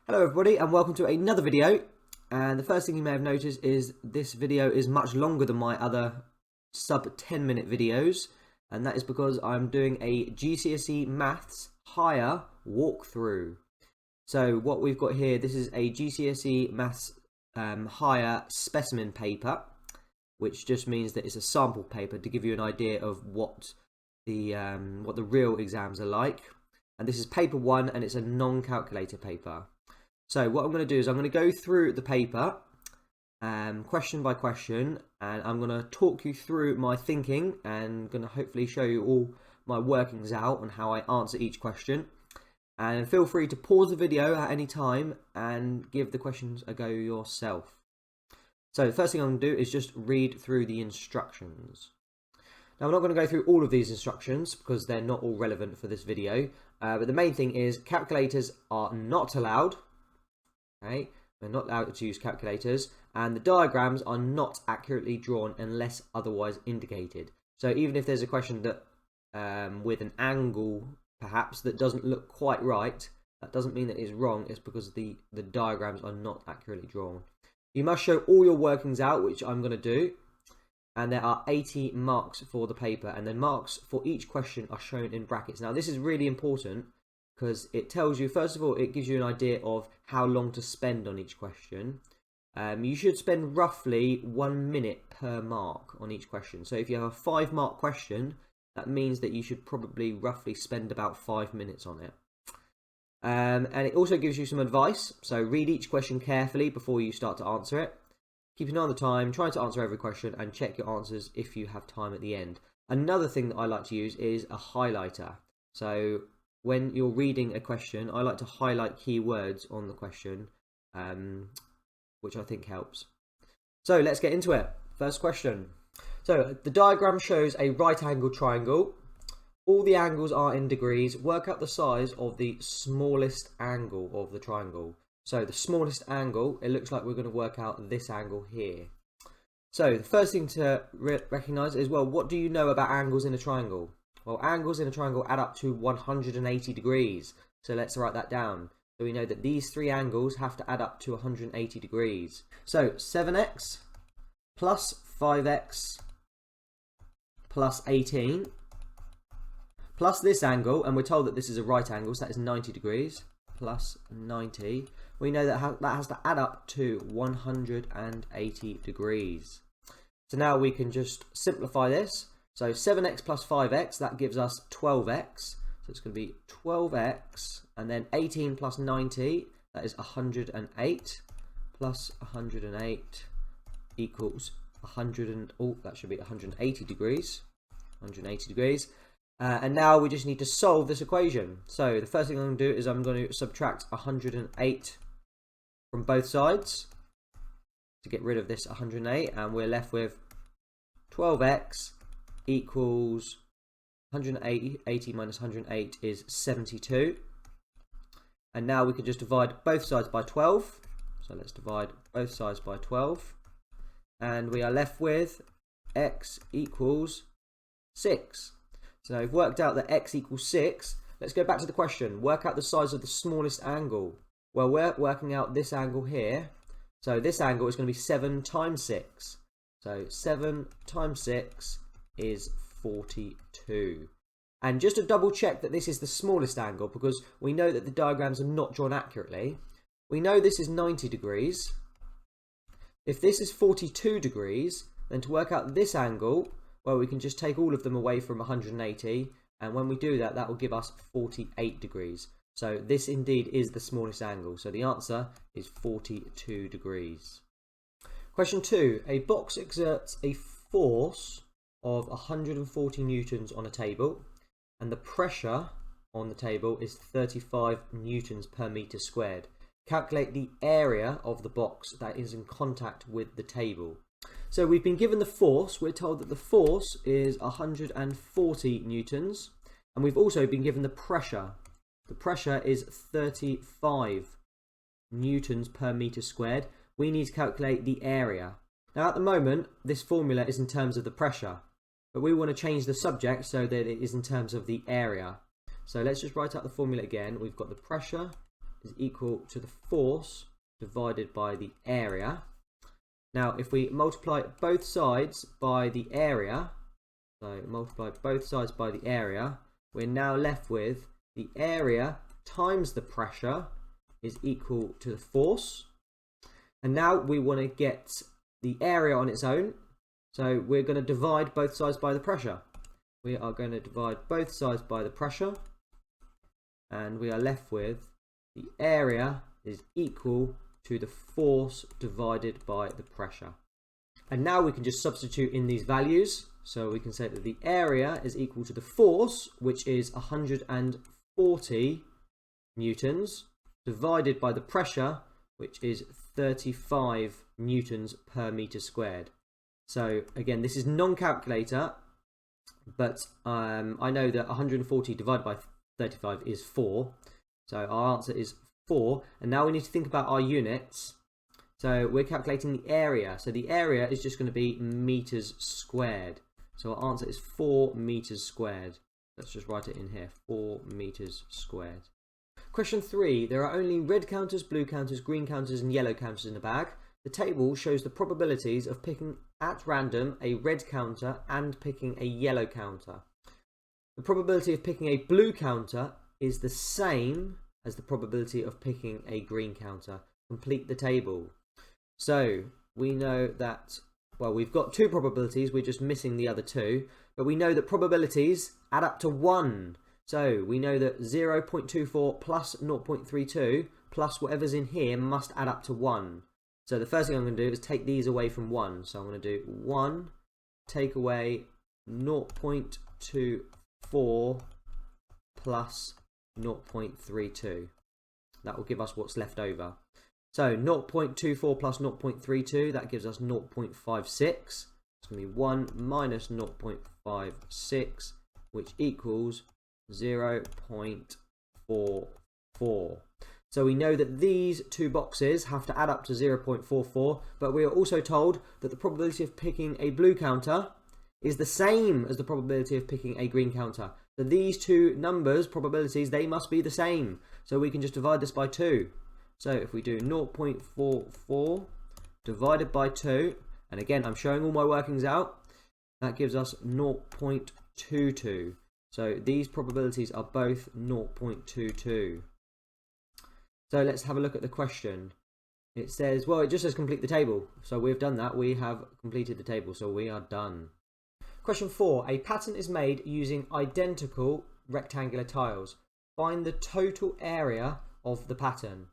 Hello everybody and welcome to another video, and the first thing you may have noticed is this video is much longer than my other sub 10-minute videos, and that is because I'm doing a GCSE Maths higher walkthrough. So what we've got here, this is a GCSE Maths higher specimen paper, which just means that it's a sample paper to give you an idea of what the real exams are like. And this is paper 1 and it's a non-calculator paper. So what I'm going to do is I'm going to go through the paper question by question, and I'm going to talk you through my thinking and going to hopefully show you all my workings out on how I answer each question. And feel free to pause the video at any time and give the questions a go yourself. So the first thing I'm going to do is just read through the instructions. Now I'm not going to go through all of these instructions because they're not all relevant for this video, but the main thing is calculators are not allowed. Okay, we're not allowed to use calculators, and the diagrams are not accurately drawn unless otherwise indicated. So even if there's a question that with an angle perhaps that doesn't look quite right, that doesn't mean that it's wrong. It's because the diagrams are not accurately drawn. You must show all your workings out, which I'm going to do, and there are 80 marks for the paper, and the marks for each question are shown in brackets. Now this is really important because it tells you, first of all, it gives you an idea of how long to spend on each question. You should spend roughly 1 minute per mark on each question. So if you have a 5-mark question, that means that you should probably roughly spend about 5 minutes on it. And it also gives you some advice. So read each question carefully before you start to answer it. Keep an eye on the time, try to answer every question, and check your answers if you have time at the end. Another thing that I like to use is a highlighter. So when you're reading a question, I like to highlight key words on the question, which I think helps. So let's get into it. First question. So the diagram shows a right-angled triangle. All the angles are in degrees. Work out the size of the smallest angle of the triangle. So the smallest angle, it looks like we're going to work out this angle here. So the first thing to recognise is, well, what do you know about angles in a triangle? Well, angles in a triangle add up to 180 degrees. So let's write that down. So we know that these 3 angles have to add up to 180 degrees. So 7x plus 5x plus 18 plus this angle, and we're told that this is a right angle, so that is 90 degrees, plus 90. We know that that has to add up to 180 degrees. So now we can just simplify this. So 7x plus 5x, that gives us 12x. So it's going to be 12x, and then 18 plus 90, that is 108, plus 108 equals that should be 180 degrees. 180 degrees. And now we just need to solve this equation. So the first thing I'm going to do is I'm going to subtract 108 from both sides to get rid of this 108, and we're left with 12x equals 180. 80 minus 108 is 72. And now we can just divide both sides by 12. So let's divide both sides by 12. And we are left with x equals 6. So we've worked out that x equals 6. Let's go back to the question. Work out the size of the smallest angle. Well, we're working out this angle here. So this angle is going to be 7 times 6. So 7 times 6 is 42. And just to double check that this is the smallest angle, because we know that the diagrams are not drawn accurately, we know this is 90 degrees. If this is 42 degrees, then to work out this angle, well, we can just take all of them away from 180, and when we do that, that will give us 48 degrees. So this indeed is the smallest angle. So the answer is 42 degrees. Question 2. A box exerts a force of 140 newtons on a table, and the pressure on the table is 35 newtons per meter squared. Calculate the area of the box that is in contact with the table. So we've been given the force. We're told that the force is 140 newtons, and we've also been given the pressure. The pressure is 35 newtons per meter squared. We need to calculate the area. Now at the moment, this formula is in terms of the pressure, but we want to change the subject so that it is in terms of the area. So let's just write out the formula again. We've got the pressure is equal to the force divided by the area. Now, if we multiply both sides by the area, so multiply both sides by the area, we're now left with the area times the pressure is equal to the force. And now we want to get the area on its own. So we're going to divide both sides by the pressure. We are going to divide both sides by the pressure. And we are left with the area is equal to the force divided by the pressure. And now we can just substitute in these values. So we can say that the area is equal to the force, which is 140 newtons, divided by the pressure, which is 35 newtons per meter squared. So again, this is non-calculator, but I know that 140 divided by 35 is 4. So our answer is 4. And now we need to think about our units. So we're calculating the area. So the area is just going to be meters squared. So our answer is 4 meters squared. Let's just write it in here, 4 meters squared. Question 3. There are only red counters, blue counters, green counters and yellow counters in the bag. The table shows the probabilities of picking at random a red counter and picking a yellow counter. The probability of picking a blue counter is the same as the probability of picking a green counter. Complete the table. So we know that, well, we've got 2 probabilities, we're just missing the other 2, but we know that probabilities add up to 1. So we know that 0.24 plus 0.32 plus whatever's in here must add up to 1. So the first thing I'm going to do is take these away from 1. So I'm going to do 1, take away 0.24 plus 0.32. That will give us what's left over. So 0.24 plus 0.32, that gives us 0.56. It's going to be 1 minus 0.56, which equals 0.44. So we know that these 2 boxes have to add up to 0.44, but we are also told that the probability of picking a blue counter is the same as the probability of picking a green counter. So these 2 numbers, probabilities, they must be the same. So we can just divide this by 2. So if we do 0.44 divided by 2, and again I'm showing all my workings out, that gives us 0.22. So these probabilities are both 0.22. So let's have a look at the question. It says, well, it just says complete the table. So we've done that. We have completed the table. So we are done. Question 4. A pattern is made using identical rectangular tiles. Find the total area of the pattern.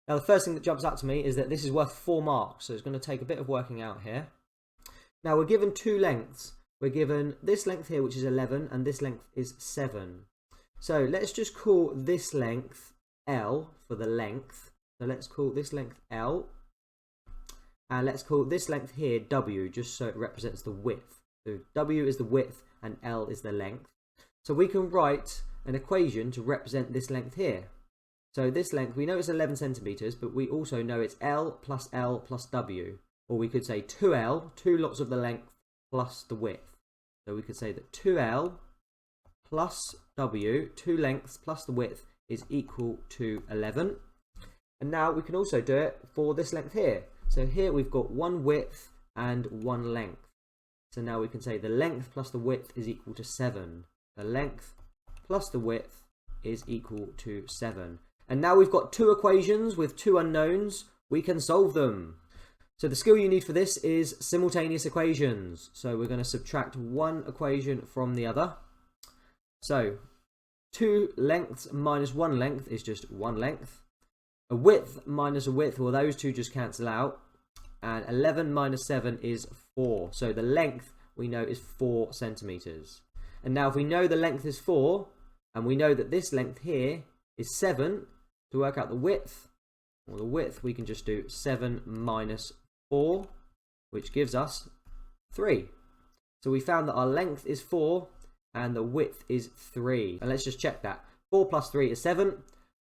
Now, the first thing that jumps out to me is that this is worth 4 marks. So it's going to take a bit of working out here. Now, we're given 2 lengths. We're given this length here, which is 11, and this length is 7. So let's just call this length L for the length. So let's call this length L, and let's call this length here W, just so it represents the width. So W is the width and L is the length. So we can write an equation to represent this length here. So this length, we know it's 11 centimeters, but we also know it's L plus W. Or we could say 2L, 2 lots of the length plus the width. So we could say that 2L plus W, 2 lengths plus the width, is equal to 11. And now we can also do it for this length here. So here we've got 1 width and 1 length. So now we can say the length plus the width is equal to 7. The length plus the width is equal to 7. And now we've got 2 equations with 2 unknowns. We can solve them. So the skill you need for this is simultaneous equations. So we're going to subtract 1 equation from the other. So 2 lengths minus 1 length is just 1 length. A width minus a width, well, those 2 just cancel out. And 11 minus 7 is 4. So the length we know is 4 centimeters. And now if we know the length is 4, and we know that this length here is 7, to work out the width, well, the width we can just do 7 minus 4, which gives us 3. So we found that our length is 4 and the width is 3. And let's just check that. 4 plus 3 is 7.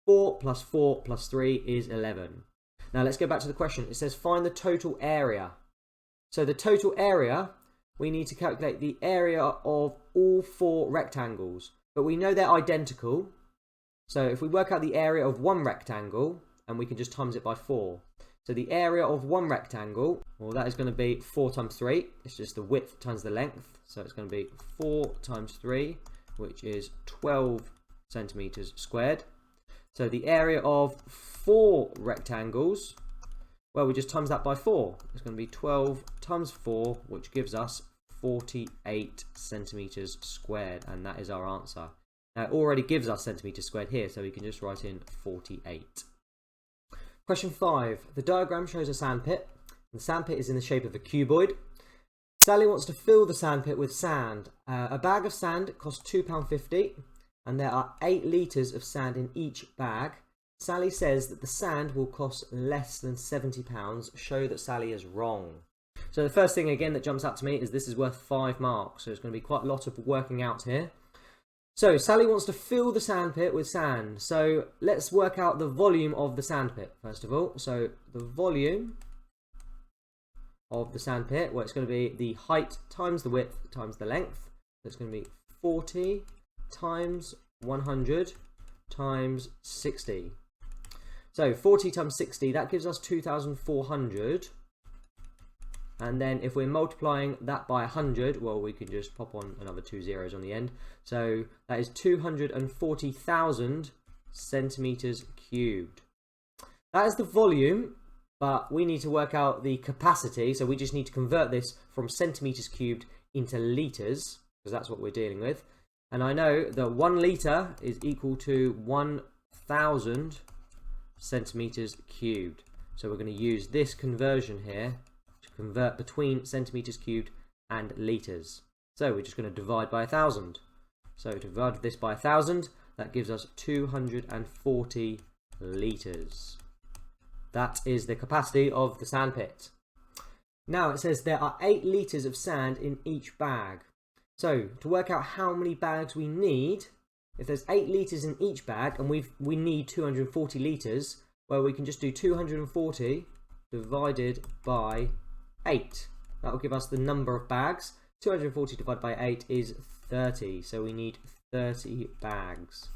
4 plus 4 plus 3 is 11. Now let's go back to the question. It says find the total area. So the total area, we need to calculate the area of all 4 rectangles. But we know they're identical. So if we work out the area of one rectangle, and we can just times it by 4. So the area of one rectangle, well, that is going to be 4 times 3. It's just the width times the length. So it's going to be 4 times 3, which is 12 centimeters squared. So the area of 4 rectangles, well, we just times that by 4. It's going to be 12 times 4, which gives us 48 centimeters squared, and that is our answer. Now it already gives us centimeters squared here, so we can just write in 48. Question 5. The diagram shows a sandpit. The sandpit is in the shape of a cuboid. Sally wants to fill the sandpit with sand. A bag of sand costs £2.50, and there are 8 litres of sand in each bag. Sally says that the sand will cost less than £70. Show that Sally is wrong. So the first thing again that jumps out to me is this is worth 5 marks. So it's going to be quite a lot of working out here. So Sally wants to fill the sandpit with sand. So let's work out the volume of the sandpit first of all. So the volume of the sandpit, well, it's going to be the height times the width times the length. So it's going to be 40 times 100 times 60. So 40 times 60, that gives us 2,400. And then if we're multiplying that by 100, well, we can just pop on another 2 zeros on the end. So that is 240,000 centimeters cubed. That is the volume, but we need to work out the capacity. So we just need to convert this from centimeters cubed into liters, because that's what we're dealing with. And I know that 1 litre is equal to 1,000 centimeters cubed. So we're going to use this conversion here to convert between centimeters cubed and litres. So we're just going to divide by 1,000. So to divide this by 1,000, that gives us 240 litres. That is the capacity of the sandpit. Now it says there are 8 litres of sand in each bag. So to work out how many bags we need, if there's 8 litres in each bag and we need 240 litres, well, we can just do 240 divided by 8. That will give us the number of bags. 240 divided by 8 is 30, so we need 30 bags.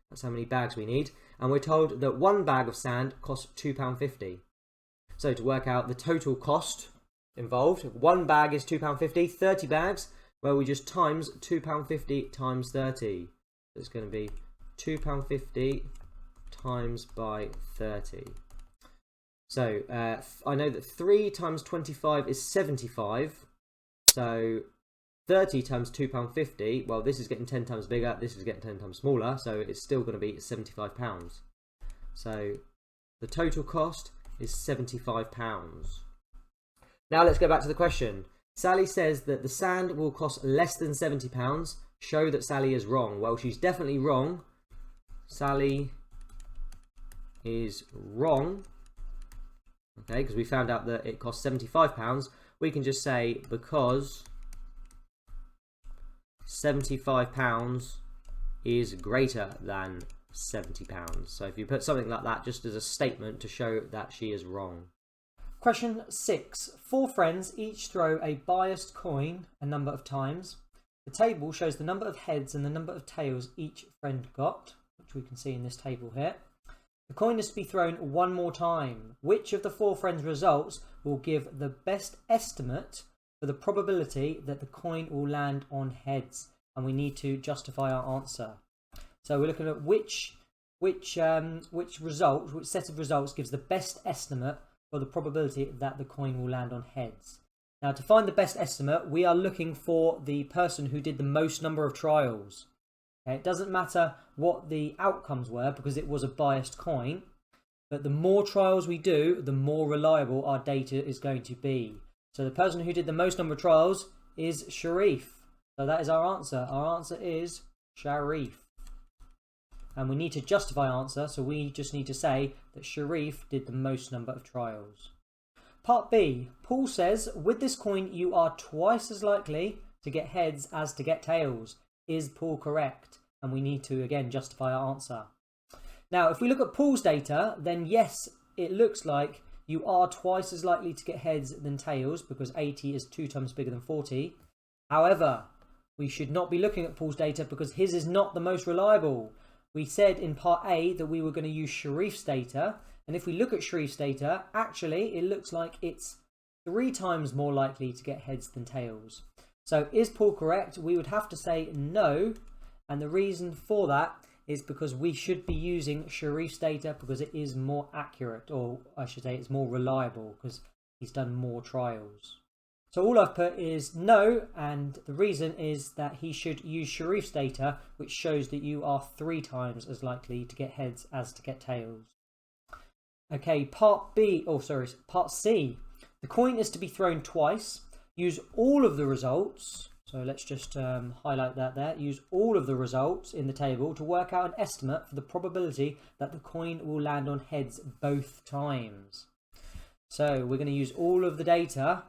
That's how many bags we need. And we're told that 1 bag of sand costs £2.50. So to work out the total cost involved, 1 bag is £2.50, 30 bags, well, we just times £2.50 times 30. It's going to be £2.50 times by 30. So I know that 3 times 25 is 75. So 30 times £2.50, well, this is getting 10 times bigger, this is getting 10 times smaller, so it's still going to be £75. So the total cost is £75. Now let's go back to the question. Sally says that the sand will cost less than £70. Show that Sally is wrong. Well, she's definitely wrong. Sally is wrong. Okay, because we found out that it costs £75. We can just say because £75 is greater than £70. So if you put something like that just as a statement to show that she is wrong. Question 6. 4 friends each throw a biased coin a number of times. The table shows the number of heads and the number of tails each friend got, which we can see in this table here. The coin is to be thrown 1 more time. Which of the 4 friends' results will give the best estimate for the probability that the coin will land on heads? And we need to justify our answer. So we're looking at which set of results gives the best estimate for the probability that the coin will land on heads. Now, to find the best estimate, we are looking for the person who did the most number of trials. Okay, it doesn't matter what the outcomes were because it was a biased coin, but the more trials we do, the more reliable our data is going to be. So the person who did the most number of trials is Sharif. So that is our answer. Our answer is Sharif. And we need to justify our answer, so we just need to say that Sharif did the most number of trials. Part B. Paul says, with this coin you are twice as likely to get heads as to get tails. Is Paul correct? And we need to again justify our answer. Now if we look at Paul's data, then yes, it looks like you are twice as likely to get heads than tails because 80 is 2 times bigger than 40. However, we should not be looking at Paul's data because his is not the most reliable. we said in part A that we were going to use Sharif's data. And if we look at Sharif's data, actually, it looks like it's 3 times more likely to get heads than tails. So is Paul correct? We would have to say no. And the reason for that is because we should be using Sharif's data because it is more accurate, or I should say it's more reliable because he's done more trials. So all I've put is no, and the reason is that he should use Sharif's data, which shows that you are 3 times as likely to get heads as to get tails. Okay, part C. The coin is to be thrown twice. Use all of the results. So let's just highlight that there. Use all of the results in the table to work out an estimate for the probability that the coin will land on heads both times. So we're going to use all of the data,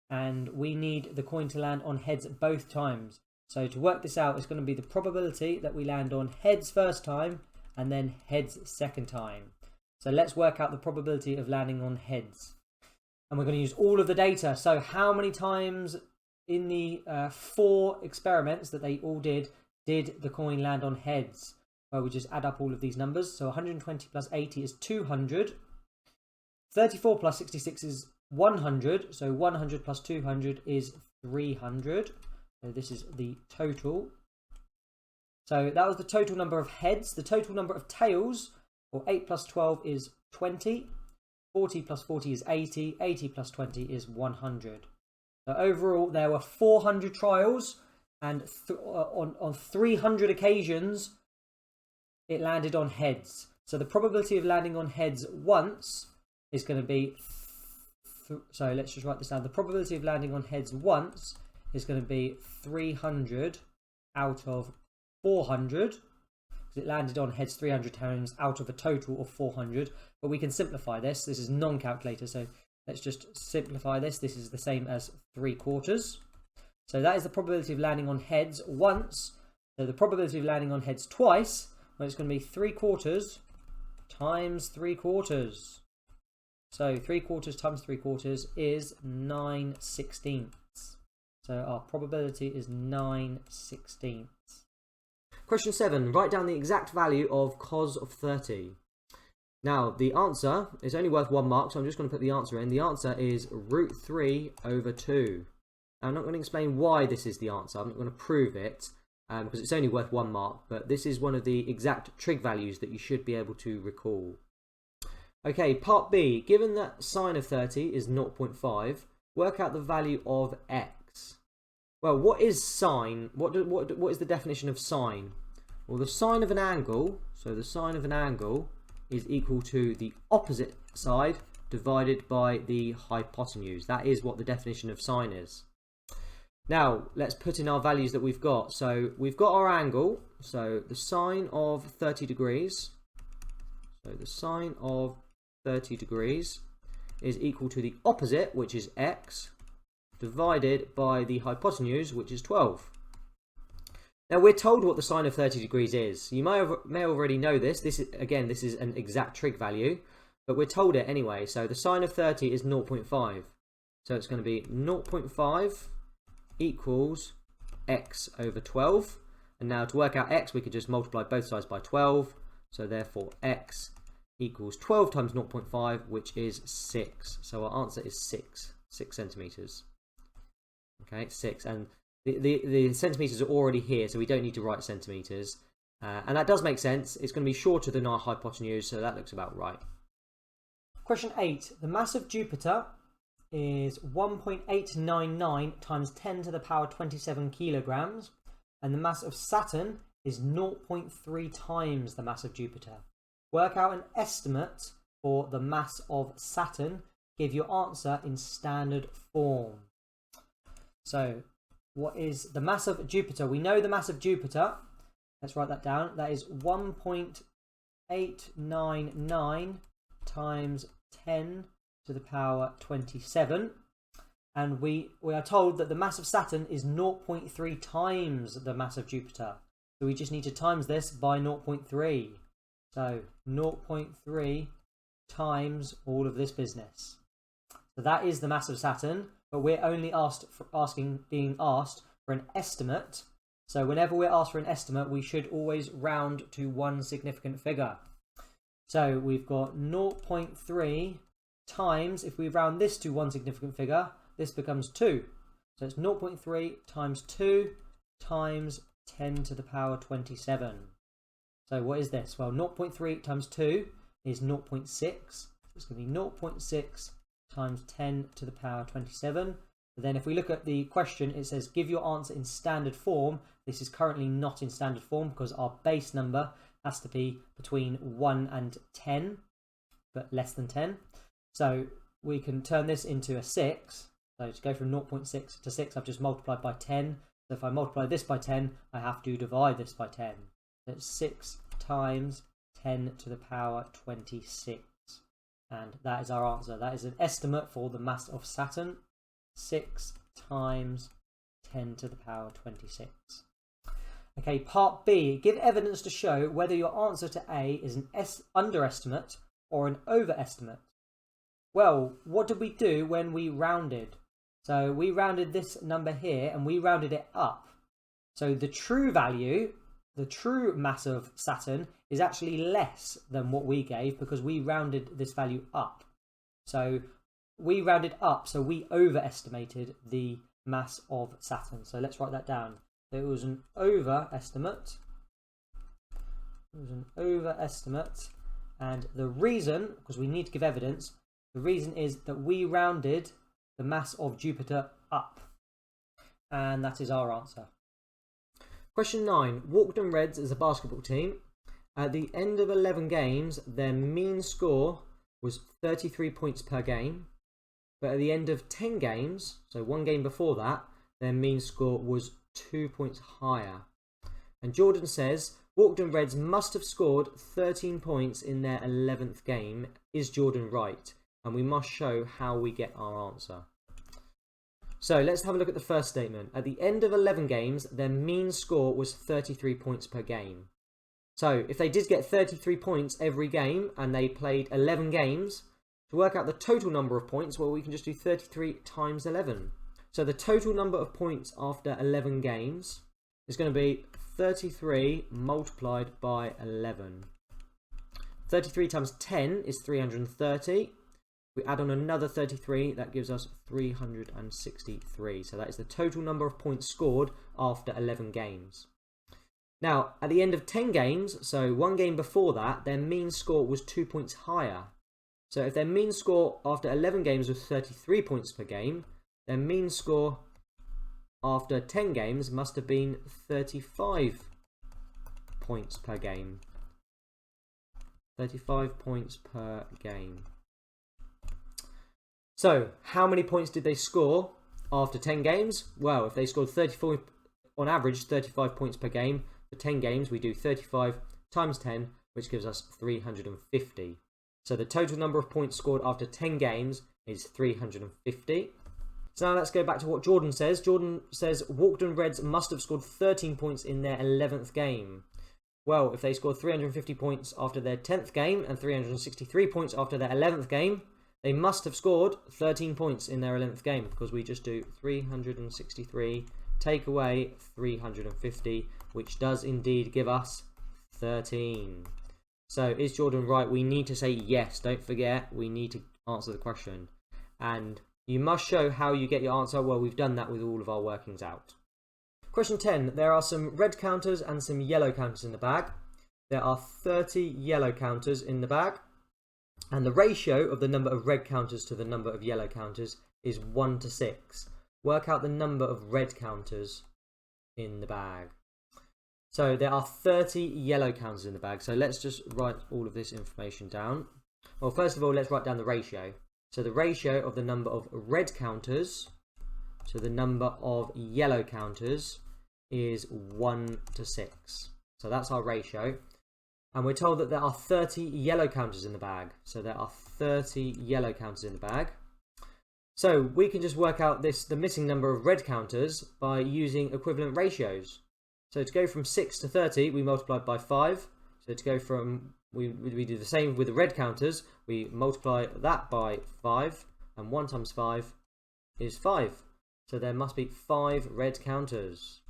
and we need the coin to land on heads both times. So to work this out, it's going to be the probability that we land on heads first time and then heads second time. So let's work out the probability of landing on heads. And we're going to use all of the data. So how many times in the 4 experiments that they all did the coin land on heads? Well, we just add up all of these numbers. So 120 plus 80 is 200. 34 plus 66 is 100. So 100 plus 200 is 300. So this is the total. So that was the total number of heads. The total number of tails, or 8 plus 12 is 20. 40 plus 40 is 80. 80 plus 20 is 100. So overall, there were 400 trials, and on 300 occasions, it landed on heads. So the probability of landing on heads once is going to be, so let's just write this down. The probability of landing on heads once is going to be 300 out of 400, because it landed on heads 300 times out of a total of 400. But we can simplify this. This is non-calculator, so let's just simplify this. This is the same as 3/4. So that is the probability of landing on heads once. So the probability of landing on heads twice, well, it's going to be 3/4 times 3/4. So 3/4 times 3/4 is 9/16. So our probability is 9/16. Question 7. Write down the exact value of cos of 30. Now, the answer is only worth 1 mark, so I'm just going to put the answer in. The answer is √3/2. Now, I'm not going to explain why this is the answer. I'm not going to prove it, because it's only worth 1 mark, but this is one of the exact trig values that you should be able to recall. Okay, part B. Given that sine of 30 is 0.5, work out the value of x. Well, what is sine? What is the definition of sine? Well, the sine of an angle, so the sine of an angle is equal to the opposite side divided by the hypotenuse. That is what the definition of sine is. Now, let's put in our values that we've got. So we've got our angle, so the sine of 30 degrees. So the sine of 30 degrees is equal to the opposite, which is x, divided by the hypotenuse, which is 12. Now, we're told what the sine of 30 degrees is. You may already know this. This is an exact trig value, but we're told it anyway. So the sine of 30 is 0.5. So it's going to be 0.5 equals x over 12. And now to work out x, we could just multiply both sides by 12. So therefore, x equals 12 times 0.5, which is 6. So our answer is 6 centimeters. Okay, 6. And the centimeters are already here, so we don't need to write centimeters. And that does make sense. It's going to be shorter than our hypotenuse, so that looks about right. Question 8. The mass of Jupiter is 1.899 times 10 to the power 27 kilograms, and the mass of Saturn is 0.3 times the mass of Jupiter. Work out an estimate for the mass of Saturn. Give your answer in standard form. So, what is the mass of Jupiter? We know the mass of Jupiter. Let's write that down. That is 1.899 times 10 to the power 27. And we are told that the mass of Saturn is 0.3 times the mass of Jupiter. So we just need to times this by 0.3. So 0.3 times all of this business. So that is the mass of Saturn, but we're only being asked for an estimate. So whenever we're asked for an estimate, we should always round to one significant figure. So we've got 0.3 times, if we round this to one significant figure, this becomes 2. So it's 0.3 times 2 times 10 to the power 27. So what is this? Well, 0.3 times 2 is 0.6. So it's going to be 0.6 times 10 to the power 27. But then if we look at the question, it says give your answer in standard form. This is currently not in standard form because our base number has to be between 1 and 10, but less than 10. So we can turn this into a 6. So to go from 0.6 to 6, I've just multiplied by 10. So if I multiply this by 10, I have to divide this by 10. That's 6 times 10 to the power 26. And that is our answer. That is an estimate for the mass of Saturn. 6 times 10 to the power 26. Okay, part B. Give evidence to show whether your answer to A is an underestimate or an overestimate. Well, what did we do when we rounded? So we rounded this number here and we rounded it up. So the true value, the true mass of Saturn, is actually less than what we gave because we rounded this value up. So we rounded up, so we overestimated the mass of Saturn. So let's write that down. It was an overestimate. It was an overestimate. And the reason, because we need to give evidence, the reason is that we rounded the mass of Jupiter up. And that is our answer. Question 9. Walkden Reds is a basketball team. At the end of 11 games, their mean score was 33 points per game. But at the end of 10 games, so one game before that, their mean score was 2 points higher. And Jordan says, Walkden Reds must have scored 13 points in their 11th game. Is Jordan right? And we must show how we get our answer. So let's have a look at the first statement. At the end of 11 games, their mean score was 33 points per game. So if they did get 33 points every game and they played 11 games, to work out the total number of points, well, we can just do 33 times 11. So the total number of points after 11 games is going to be 33 multiplied by 11. 33 times 10 is 330. We add on another 33, that gives us 363. So that is the total number of points scored after 11 games. Now, at the end of 10 games, so one game before that, their mean score was 2 points higher. So if their mean score after 11 games was 33 points per game, their mean score after 10 games must have been 35 points per game. 35 points per game. So, how many points did they score after 10 games? Well, if they scored 34, on average, 35 points per game, for 10 games, we do 35 times 10, which gives us 350. So the total number of points scored after 10 games is 350. So now let's go back to what Jordan says. Jordan says Walkden Reds must have scored 13 points in their 11th game. Well, if they scored 350 points after their 10th game and 363 points after their 11th game, they must have scored 13 points in their 11th game because we just do 363, take away 350, which does indeed give us 13. So is Jordan right? We need to say yes. Don't forget, we need to answer the question. And you must show how you get your answer. Well, we've done that with all of our workings out. Question 10. There are some red counters and some yellow counters in the bag. There are 30 yellow counters in the bag. And the ratio of the number of red counters to the number of yellow counters is 1 to 6. Work out the number of red counters in the bag. So there are 30 yellow counters in the bag. So let's just write all of this information down. Well, first of all, let's write down the ratio. So the ratio of the number of red counters to the number of yellow counters is 1 to 6. So that's our ratio. And we're told that there are 30 yellow counters in the bag. So there are 30 yellow counters in the bag. So we can just work out the missing number of red counters by using equivalent ratios. So to go from 6 to 30, we multiply by 5. So to go from, we do the same with the red counters. We multiply that by 5. And 1 times 5 is 5. So there must be 5 red counters.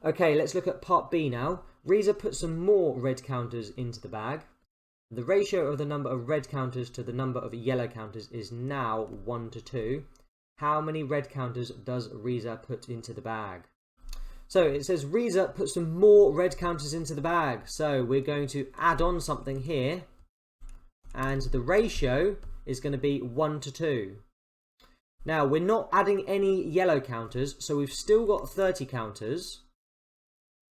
Okay, let's look at part B now. Reza put some more red counters into the bag. The ratio of the number of red counters to the number of yellow counters is now 1 to 2. How many red counters does Reza put into the bag? So it says Reza put some more red counters into the bag. So we're going to add on something here. And the ratio is going to be 1 to 2. Now we're not adding any yellow counters, so we've still got 30 counters.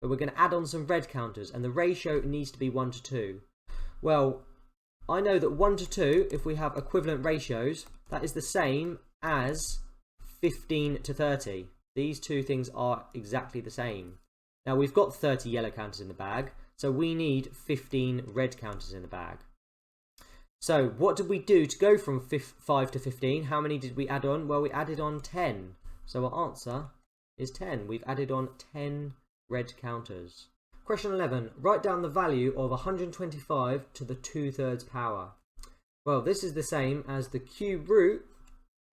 But we're going to add on some red counters, and the ratio needs to be 1 to 2. Well, I know that 1 to 2, if we have equivalent ratios, that is the same as 15 to 30. These two things are exactly the same. Now we've got 30 yellow counters in the bag, so we need 15 red counters in the bag. So what did we do to go from 5 to 15? How many did we add on? Well, we added on 10. So our answer is 10. We've added on 10 red counters. Question 11. Write down the value of 125 to the 2/3 power. Well, this is the same as the cube root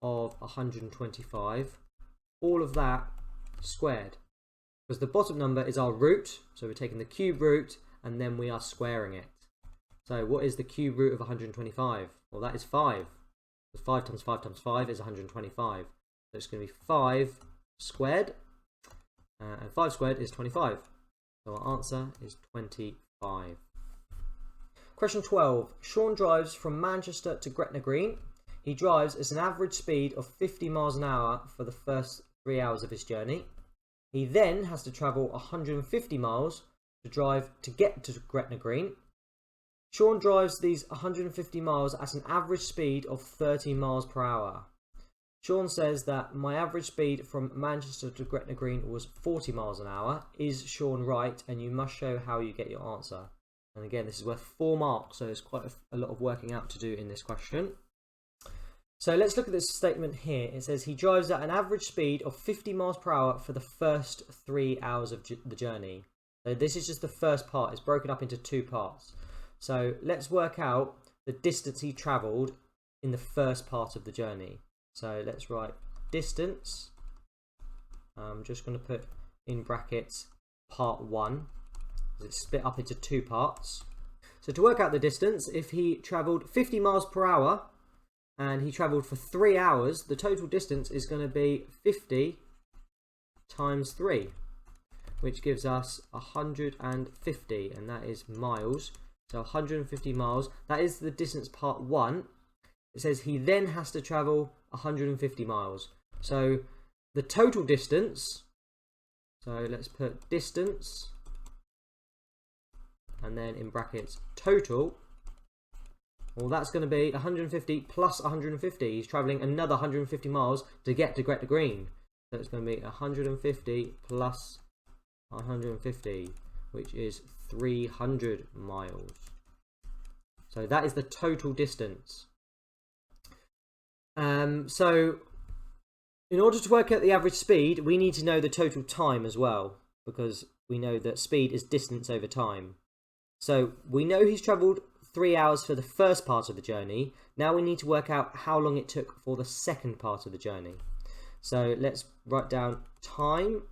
of 125. All of that squared. Because the bottom number is our root. So we're taking the cube root and then we are squaring it. So what is the cube root of 125? Well, that is 5. 5 times 5 times 5 is 125. So it's going to be 5 squared. And 5 squared is 25. So our answer is 25. Question 12. Sean drives from Manchester to Gretna Green. He drives at an average speed of 50 miles an hour for the first 3 hours of his journey. He then has to travel 150 miles to get to Gretna Green. Sean drives these 150 miles at an average speed of 30 miles per hour. Sean says that my average speed from Manchester to Gretna Green was 40 miles an hour. Is Sean right? And you must show how you get your answer. And again, this is worth 4 marks, so there's quite a lot of working out to do in this question. So let's look at this statement here. It says he drives at an average speed of 50 miles per hour for the first 3 hours of the journey. So this is just the first part. It's broken up into 2 parts. So let's work out the distance he travelled in the first part of the journey. So let's write distance. I'm just going to put in brackets part 1. It's split up into 2 parts. So to work out the distance, if he travelled 50 miles per hour and he travelled for 3 hours, the total distance is going to be 50 times 3, which gives us 150, and that is miles. So 150 miles, that is the distance part 1. It says he then has to travel 150 miles. So the total distance, so let's put distance, and then in brackets total, well that's going to be 150 plus 150. He's travelling another 150 miles to get to Gretna Green. So it's going to be 150 plus 150, which is 300 miles. So that is the total distance. So in order to work out the average speed, we need to know the total time as well, because we know that speed is distance over time. So we know he's travelled 3 hours for the first part of the journey. Now we need to work out how long it took for the second part of the journey. So let's write down time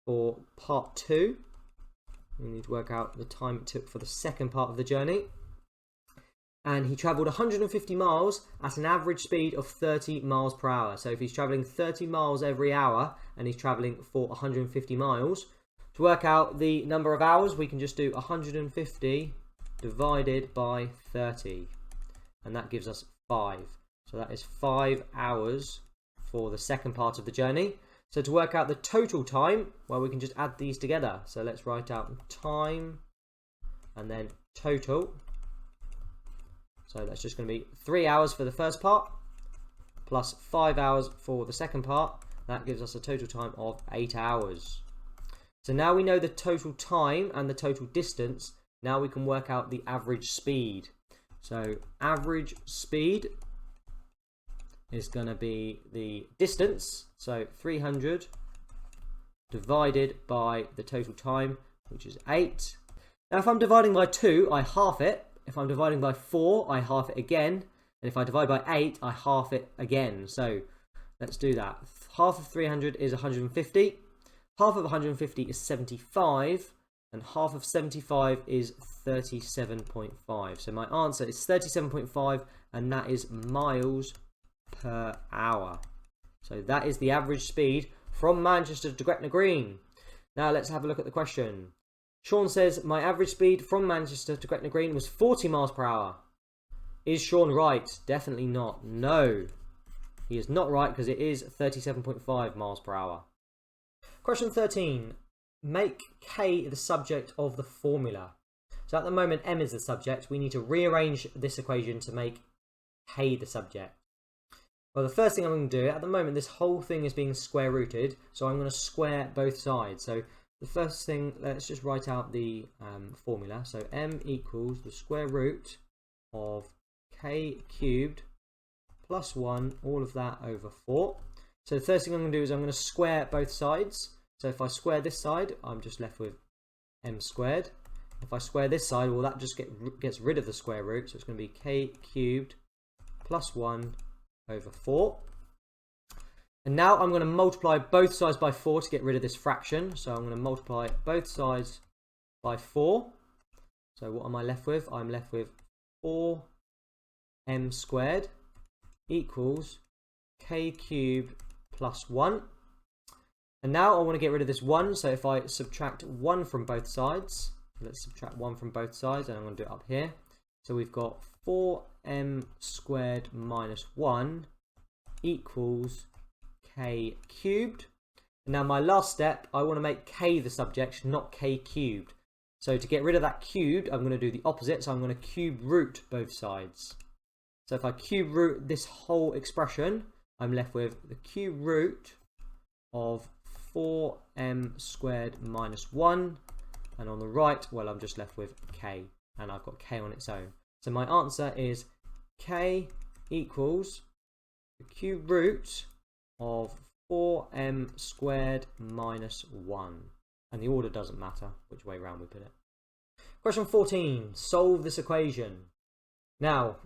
for part 2. We need to work out the time it took for the second part of the journey. And he travelled 150 miles at an average speed of 30 miles per hour. So if he's travelling 30 miles every hour and he's travelling for 150 miles, to work out the number of hours, we can just do 150 divided by 30. And that gives us 5. So that is 5 hours for the second part of the journey. So to work out the total time, well, we can just add these together. So let's write out time and then total. So that's just going to be 3 hours for the first part plus 5 hours for the second part. That gives us a total time of 8 hours. So now we know the total time and the total distance. Now we can work out the average speed. So average speed is going to be the distance. So 300 divided by the total time, which is 8. Now if I'm dividing by 2, I half it. If I'm dividing by 4, I half it again. And if I divide by 8, I half it again. So let's do that. Half of 300 is 150. half of 150 is 75, and half of 75 is 37.5. So my answer is 37.5, and that is miles per hour. So that is the average speed from Manchester to Gretna Green. Now let's have a look at the question. Sean says, my average speed from Manchester to Gretna Green was 40 miles per hour. Is Sean right? Definitely not. No, he is not right, because it is 37.5 miles per hour. Question 13. Make K the subject of the formula. So at the moment M is the subject. We need to rearrange this equation to make K the subject. Well, the first thing I'm going to do, at the moment this whole thing is being square rooted, so I'm going to square both sides. So the first thing, let's just write out the formula. So M equals the square root of K cubed plus 1, all of that over 4. So the first thing I'm going to do is I'm going to square both sides. So if I square this side, I'm just left with M squared. If I square this side, well, that just gets rid of the square root. So it's going to be K cubed plus 1 over 4. And now I'm going to multiply both sides by 4 to get rid of this fraction. So I'm going to multiply both sides by 4. So what am I left with? I'm left with 4m squared equals K cubed plus 1. And now I want to get rid of this 1, so if I subtract 1 from both sides, let's subtract 1 from both sides, and I'm going to do it up here. So we've got 4m squared minus 1 equals K cubed. And now my last step, I want to make K the subject, not K cubed. So to get rid of that cubed, I'm going to do the opposite, so I'm going to cube root both sides. So if I cube root this whole expression, I'm left with the cube root of 4m squared minus 1, and on the right, well, I'm just left with K, and I've got K on its own. So my answer is K equals the cube root of 4m squared minus 1, and the order doesn't matter which way round we put it. Question 14, solve this equation. Now,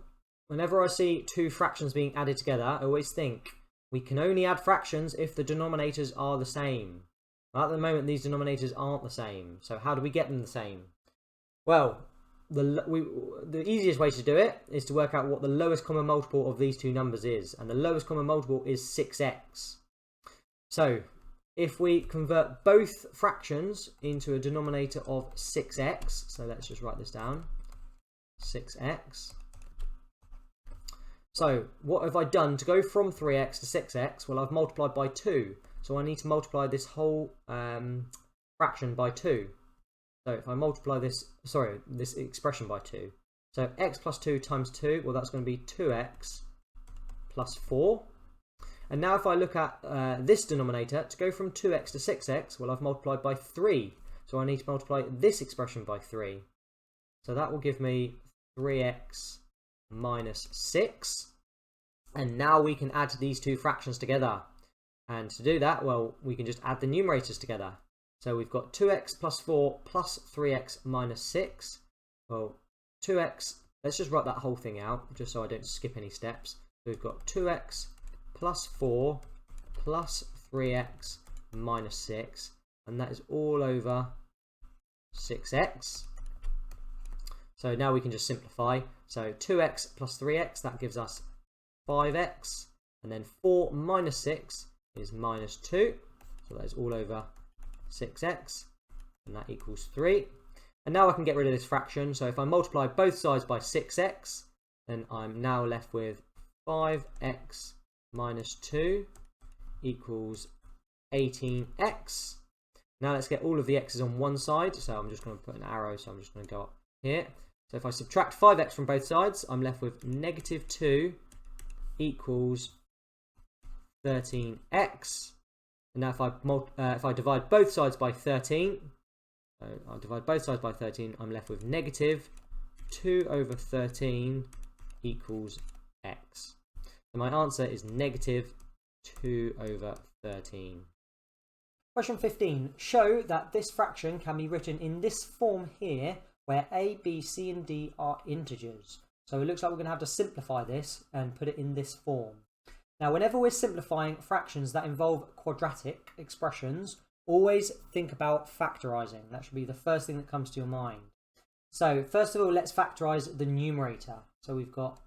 whenever I see two fractions being added together, I always think we can only add fractions if the denominators are the same. Well, at the moment, these denominators aren't the same. So how do we get them the same? Well, the easiest way to do it is to work out what the lowest common multiple of these two numbers is. And the lowest common multiple is 6x. So if we convert both fractions into a denominator of 6x, so let's just write this down, 6x. So what have I done to go from 3x to 6x? Well, I've multiplied by 2. So I need to multiply this whole fraction by 2. So if I multiply this expression by 2. So x plus 2 times 2, well, that's going to be 2x plus 4. And now if I look at this denominator, to go from 2x to 6x, well, I've multiplied by 3. So I need to multiply this expression by 3. So that will give me 3x minus 6, and now we can add these two fractions together. And to do that, well, we can just add the numerators together. So we've got 2x plus 4 plus 3x minus 6. Well, 2x, let's just write that whole thing out just so I don't skip any steps. So we've got 2x plus 4 plus 3x minus 6, and that is all over 6x. So now we can just simplify. So 2x plus 3x, that gives us 5x. And then 4 minus 6 is minus 2. So that is all over 6x. And that equals 3. And now I can get rid of this fraction. So if I multiply both sides by 6x, then I'm now left with 5x minus 2 equals 18x. Now let's get all of the x's on one side. So I'm just going to put an arrow. So I'm just going to go up here. So if I subtract 5x from both sides, I'm left with negative 2 equals 13x. And now if I divide both sides by 13, so I'll divide both sides by 13, I'm left with negative 2 over 13 equals x. So my answer is negative 2 over 13. Question 15. Show that this fraction can be written in this form here, where a, b, c and d are integers. So it looks like we're going to have to simplify this and put it in this form. Now, whenever we're simplifying fractions that involve quadratic expressions, always think about factorising. That should be the first thing that comes to your mind. So first of all, let's factorise the numerator. So we've got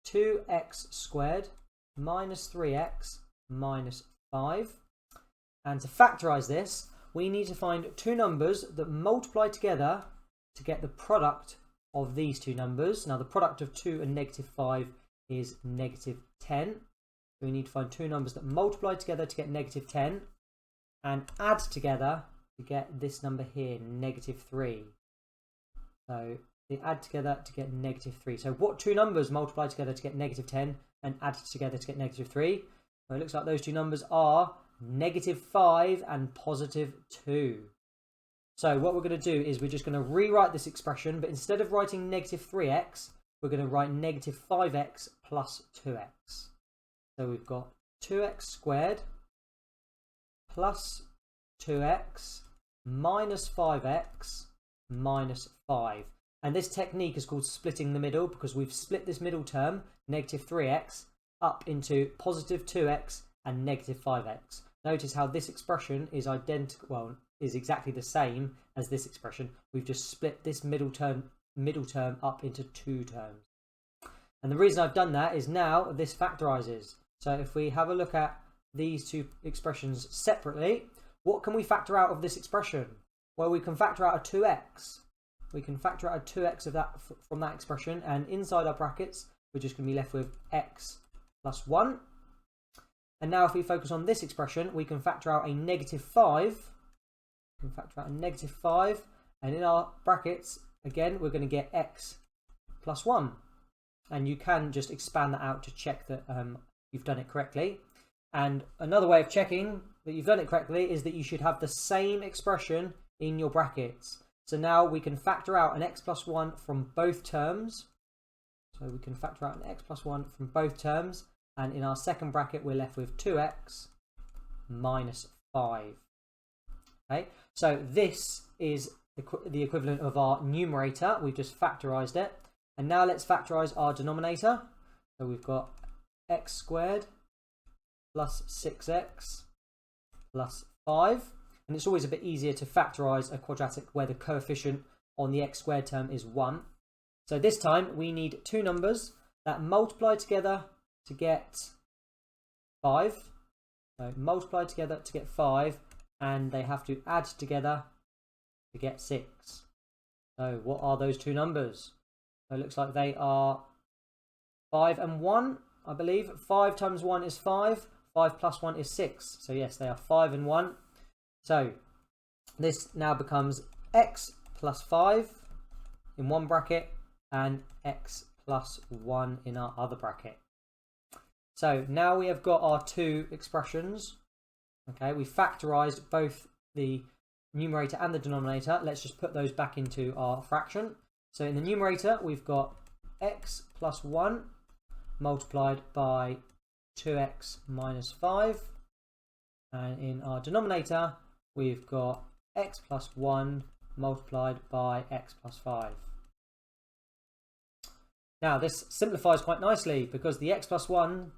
2x squared minus 3x minus 5. And to factorise this, we need to find two numbers that multiply together to get the product of these two numbers. Now the product of 2 and negative 5 is negative 10. So we need to find two numbers that multiply together to get negative 10 and add together to get this number here, negative 3. So they add together to get negative 3. So what two numbers multiply together to get negative 10 and add together to get negative 3? Well, it looks like those two numbers are negative 5 and positive 2. So what we're going to do is we're just going to rewrite this expression, but instead of writing negative 3x, we're going to write negative 5x plus 2x. So we've got 2x squared plus 2x minus 5x minus 5. And this technique is called splitting the middle because we've split this middle term, negative 3x, up into positive 2x and negative 5x. Notice how this expression is identical, well, is exactly the same as this expression. We've just split this middle term up into two terms. And the reason I've done that is now this factorises. So if we have a look at these two expressions separately, what can we factor out of this expression? Well, we can factor out a 2x. We can factor out a 2x of that from that expression, and inside our brackets, we're just going to be left with x plus 1. And now if we focus on this expression, we can factor out a negative 5. We can factor out a negative 5, and in our brackets, again, we're going to get x plus 1. And you can just expand that out to check that you've done it correctly. And another way of checking that you've done it correctly is that you should have the same expression in your brackets. So now we can factor out an x plus 1 from both terms. So we can factor out an x plus 1 from both terms. And in our second bracket, we're left with 2x minus 5. Okay, so this is the equivalent of our numerator. We've just factorised it. And now let's factorise our denominator. So we've got x squared plus 6x plus 5. And it's always a bit easier to factorise a quadratic where the coefficient on the x squared term is 1. So this time we need two numbers that multiply together to get 5. So multiply together to get 5, and they have to add together to get 6. So what are those two numbers? So it looks like they are 5 and 1, I believe. 5 times 1 is 5. 5 plus 1 is 6. So yes, they are 5 and 1. So this now becomes x plus 5 in one bracket and x plus 1 in our other bracket. So now we have got our two expressions. Okay, we factorised both the numerator and the denominator. Let's just put those back into our fraction. So in the numerator, we've got x plus 1 multiplied by 2x minus 5. And in our denominator, we've got x plus 1 multiplied by x plus 5. Now this simplifies quite nicely because the x plus 1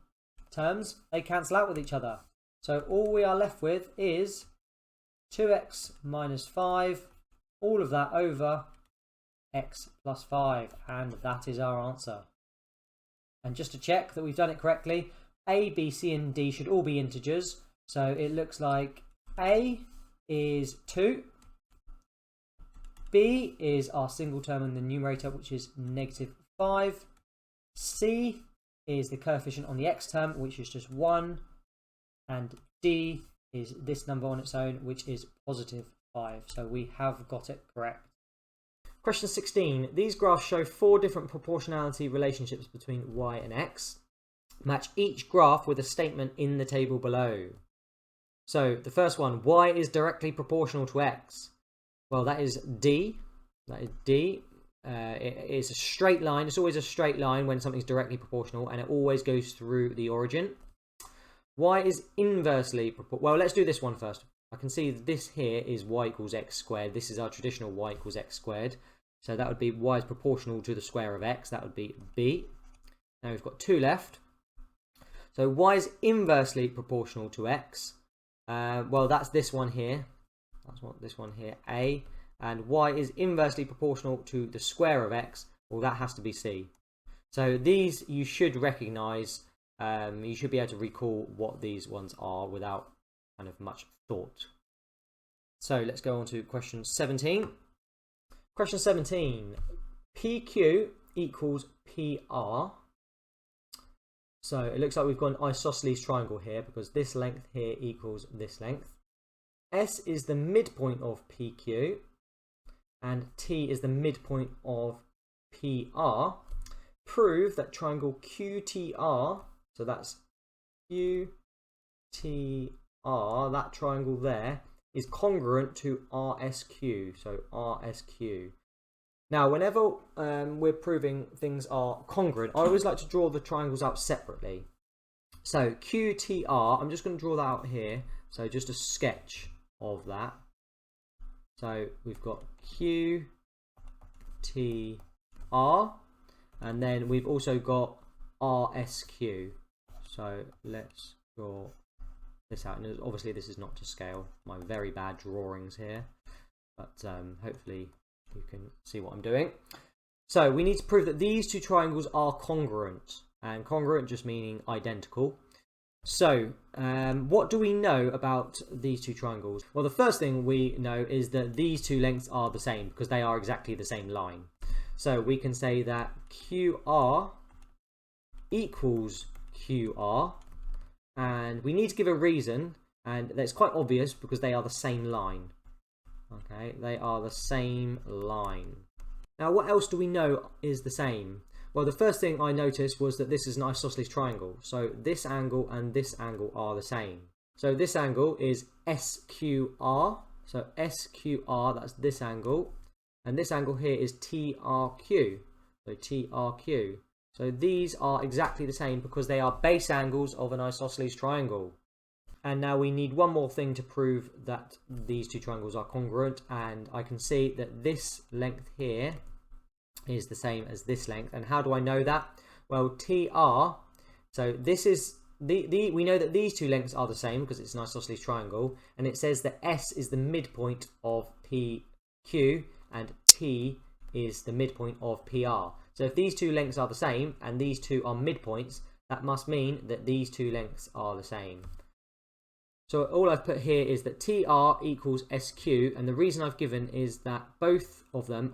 terms, they cancel out with each other. So all we are left with is 2x minus 5, all of that over x plus 5, and that is our answer. And just to check that we've done it correctly, a, b, c and d should all be integers. So it looks like a is 2, b is our single term in the numerator, which is negative 5, c is the coefficient on the x term, which is just 1, and d is this number on its own, which is positive 5. So we have got it correct. Question 16. These graphs show 4 different proportionality relationships between y and x. Match each graph with a statement in the table below. So the first one, y is directly proportional to x. Well, that is D. That is D. It's a straight line. It's always a straight line when something's directly proportional, and it always goes through the origin. Y is inversely proportional. Well, let's do this one first. I can see this here is y equals x squared. This is our traditional y equals x squared. So that would be y is proportional to the square of x. That would be B. Now we've got 2 left. So y is inversely proportional to x. Well, that's this one here. that's what this one here, A. And y is inversely proportional to the square of x. Well, that has to be c. So these you should recognise. You should be able to recall what these ones are without kind of much thought. So let's go on to question 17. Question 17. PQ equals PR. So it looks like we've got an isosceles triangle here because this length here equals this length. S is the midpoint of PQ and T is the midpoint of PR. Prove that triangle QTR, so that's QTR, that triangle there, is congruent to RSQ, so RSQ. Now, whenever we're proving things are congruent, I always like to draw the triangles out separately. So QTR, I'm just going to draw that out here. So just a sketch of that. So we've got QTR, and then we've also got RSQ. So let's draw this out. And obviously this is not to scale. My very bad drawings here, but hopefully you can see what I'm doing. So we need to prove that these two triangles are congruent, and congruent just meaning identical. So what do we know about these two triangles? Well, the first thing we know is that these two lengths are the same because they are exactly the same line. So we can say that QR equals QR, and we need to give a reason, and that's quite obvious because they are the same line. Okay, they are the same line. Now, what else do we know is the same? Well, the first thing I noticed was that this is an isosceles triangle. So this angle and this angle are the same. So this angle is SQR. So SQR, that's this angle. And this angle here is TRQ. So TRQ. So these are exactly the same because they are base angles of an isosceles triangle. And now we need one more thing to prove that these two triangles are congruent, and I can see that this length here is the same as this length. And how do I know that? Well, TR, so this is we know that these two lengths are the same because it's an isosceles triangle, and it says that S is the midpoint of PQ and T is the midpoint of PR. So if these two lengths are the same and these two are midpoints, that must mean that these two lengths are the same. So all I've put here is that TR equals SQ, and the reason I've given is that both of them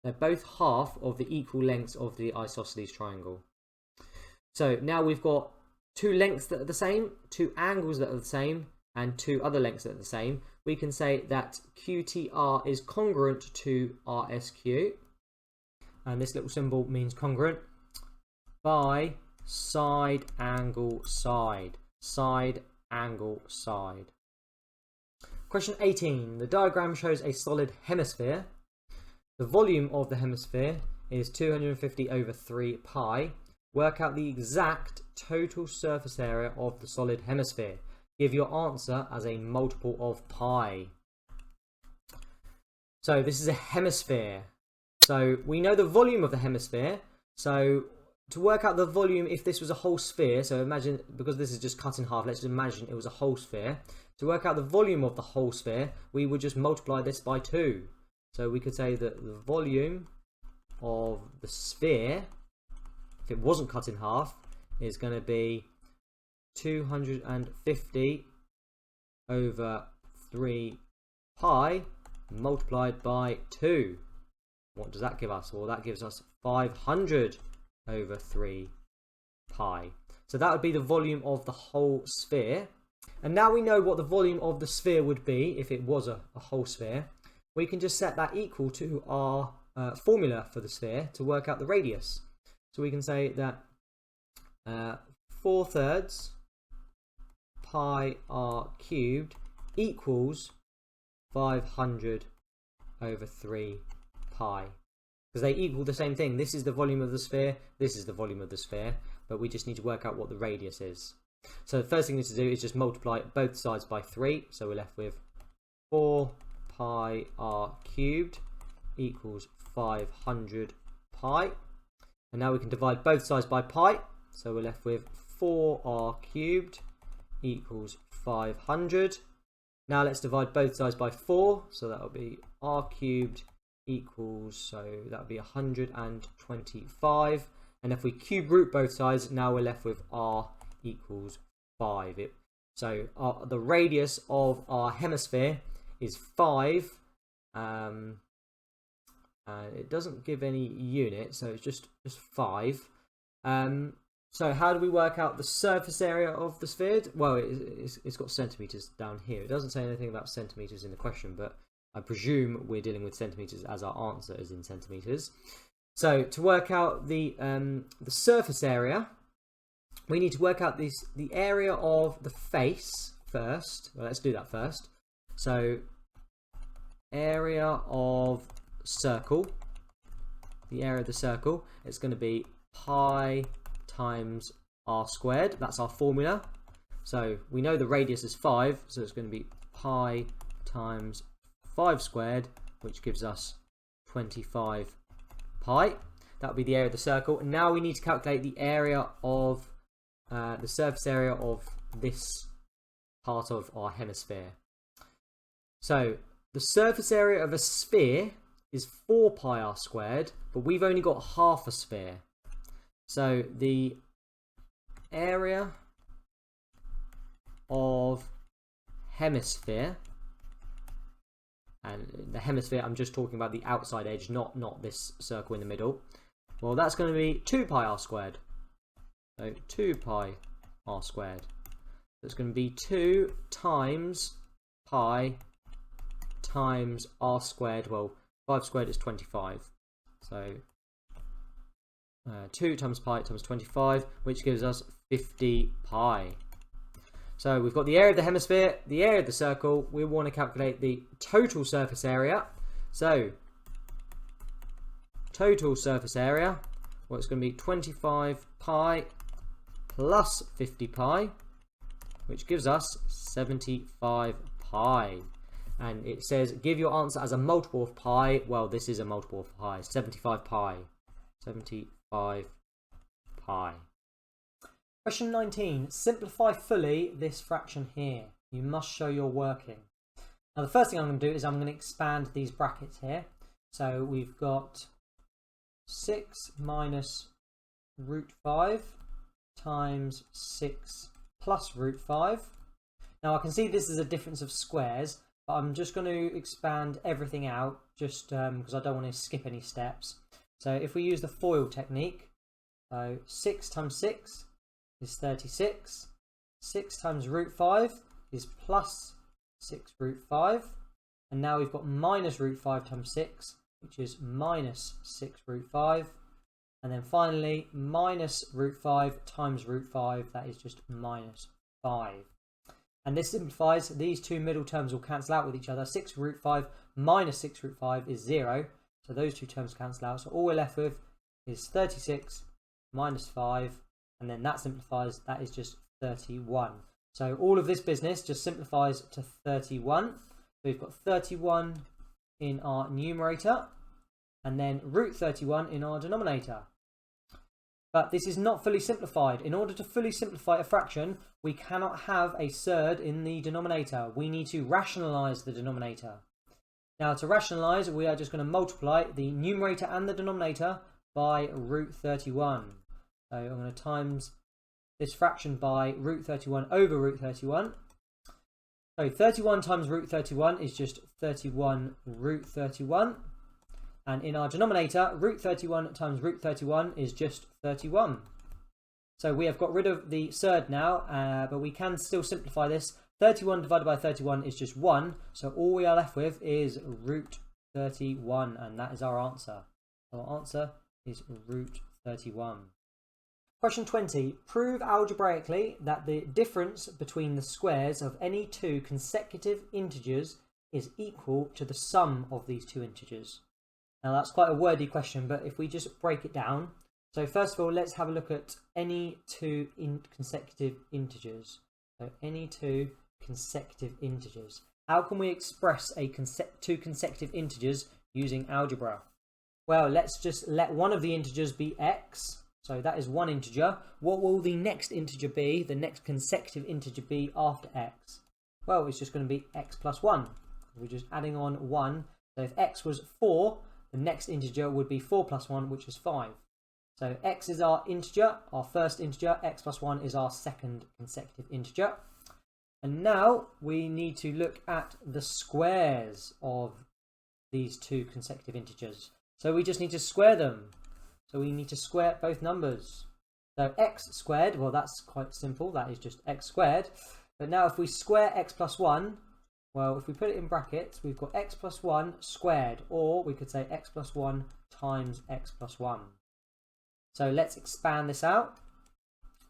they're both half of the equal lengths of the isosceles triangle. So now we've got two lengths that are the same, two angles that are the same, and two other lengths that are the same. We can say that QTR is congruent to RSQ, and this little symbol means congruent, by side angle side. Side angle side. Question 18. The diagram shows a solid hemisphere. The volume of the hemisphere is 250 over 3 pi. Work out the exact total surface area of the solid hemisphere. Give your answer as a multiple of pi. So this is a hemisphere. So we know the volume of the hemisphere. So to work out the volume, if this was a whole sphere, so imagine, because this is just cut in half, let's imagine it was a whole sphere. To work out the volume of the whole sphere, we would just multiply this by 2. So we could say that the volume of the sphere, if it wasn't cut in half, is going to be 250 over 3 pi multiplied by 2. What does that give us? Well, that gives us 500 over 3 pi. So that would be the volume of the whole sphere. And now we know what the volume of the sphere would be if it was a whole sphere. We can just set that equal to our formula for the sphere to work out the radius. So we can say that 4/3 pi r cubed equals 500 over 3 pi. Because they equal the same thing. This is the volume of the sphere, this is the volume of the sphere, but we just need to work out what the radius is. So the first thing we need to do is just multiply both sides by 3. So we're left with 4 pi r cubed equals 500 pi. And now we can divide both sides by pi. So we're left with 4r cubed equals 500. Now let's divide both sides by 4. So that will be r cubed equals, so that would be 125. And if we cube root both sides, now we're left with r equals 5. So the radius of our hemisphere is 5. And it doesn't give any unit, so it's just 5. So how do we work out the surface area of the sphere? Well, it's got centimeters down here. It doesn't say anything about centimeters in the question, but I presume we're dealing with centimeters as our answer is in centimeters. So to work out the surface area, we need to work out the area of the face first. Well, let's do that first. So area of circle, the area of the circle, it's going to be pi times r squared. That's our formula. So we know the radius is 5, so it's going to be pi times 5 squared, which gives us 25 pi. That would be the area of the circle. And now we need to calculate the area of the surface area of this part of our hemisphere. So the surface area of a sphere is 4 pi r squared, but we've only got half a sphere. So the area of hemisphere, and the hemisphere, I'm just talking about the outside edge, not this circle in the middle. Well, that's going to be 2 pi r squared. So 2 pi r squared. So it's going to be 2 times pi times r squared. Well, 5 squared is 25. So 2 times pi times 25, which gives us 50 pi. So we've got the area of the hemisphere, the area of the circle. We want to calculate the total surface area. So total surface area, well, it's going to be 25 pi plus 50 pi, which gives us 75 pi. And it says give your answer as a multiple of pi. Well, this is a multiple of pi. 75 pi. 75 pi. Question 19. Simplify fully this fraction here. You must show your working. Now the first thing I'm going to do is I'm going to expand these brackets here. So we've got 6 minus root 5 times 6 plus root 5. Now I can see this is a difference of squares, but I'm just going to expand everything out just because I don't want to skip any steps. So if we use the FOIL technique, so 6 times 6 is 36. 6 times root 5 is plus 6 root 5. And now we've got minus root 5 times 6, which is minus 6 root 5. And then finally, minus root 5 times root 5, that is just minus 5. And this simplifies. These two middle terms will cancel out with each other. 6 root 5 minus 6 root 5 is 0. So those two terms cancel out. So all we're left with is 36 minus 5. And then that simplifies. That is just 31. So all of this business just simplifies to 31. So we've got 31 in our numerator. And then root 31 in our denominator. But this is not fully simplified. In order to fully simplify a fraction, we cannot have a surd in the denominator. We need to rationalize the denominator. Now to rationalize, we are just going to multiply the numerator and the denominator by root 31. So I'm going to times this fraction by root 31 over root 31. So 31 times root 31 is just 31 root 31. And in our denominator, root 31 times root 31 is just 31. So we have got rid of the surd now, but we can still simplify this. 31 divided by 31 is just 1. So all we are left with is root 31, and that is our answer. Our answer is root 31. Question 20. Prove algebraically that the difference between the squares of any two consecutive integers is equal to the sum of these two integers. Now that's quite a wordy question, but if we just break it down. So first of all, let's have a look at any two consecutive integers. So any two consecutive integers. How can we express two consecutive integers using algebra? Well, let's just let one of the integers be x. So that is one integer. What will the next integer be, the next consecutive integer be after x? Well, it's just going to be x plus 1. We're just adding on 1. So if x was 4, the next integer would be 4 plus 1, which is 5. So x is our integer, our first integer. X plus 1 is our second consecutive integer. And now we need to look at the squares of these two consecutive integers. So we just need to square them. So we need to square both numbers. So x squared, well, that's quite simple. That is just x squared. But now if we square x plus 1, well, if we put it in brackets, we've got x plus 1 squared, or we could say x plus 1 times x plus 1. So let's expand this out.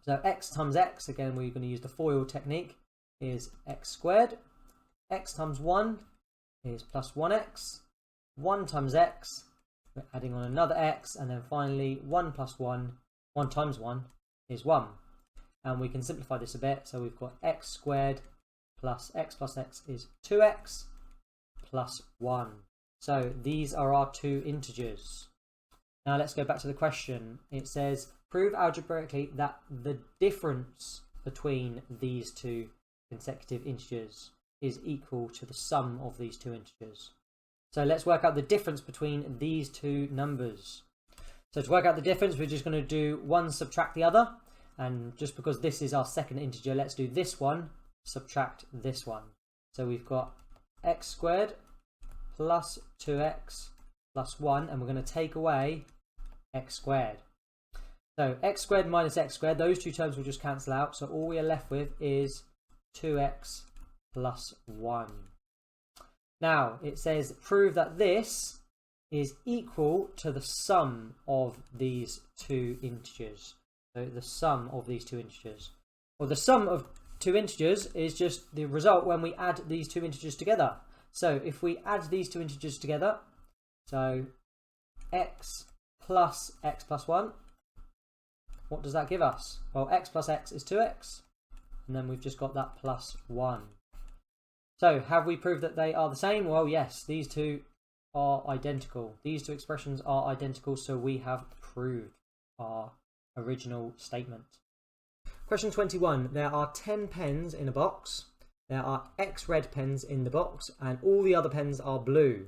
So x times x, again, we're going to use the FOIL technique, is x squared. X times 1 is plus 1x. 1 times x, we're adding on another x, and then finally 1 plus 1, 1 times 1 is 1. And we can simplify this a bit, so we've got x squared plus x is 2x plus 1. So these are our two integers. Now let's go back to the question. It says, prove algebraically that the difference between these two consecutive integers is equal to the sum of these two integers. So let's work out the difference between these two numbers. So to work out the difference, we're just going to do one subtract the other. And just because this is our second integer, let's do this one subtract this one. So we've got x squared plus 2x plus 1, and we're going to take away x squared. So x squared minus x squared, those two terms will just cancel out. So all we are left with is 2x plus 1. Now it says prove that this is equal to the sum of these two integers. So the sum of these two integers. Well, the sum of two integers is just the result when we add these two integers together. So if we add these two integers together, so x plus 1, what does that give us? Well, x plus x is 2x, and then we've just got that plus 1. So have we proved that they are the same? Well, yes, these two are identical. These two expressions are identical, so we have proved our original statement. Question 21. There are 10 pens in a box. There are X red pens in the box, and all the other pens are blue.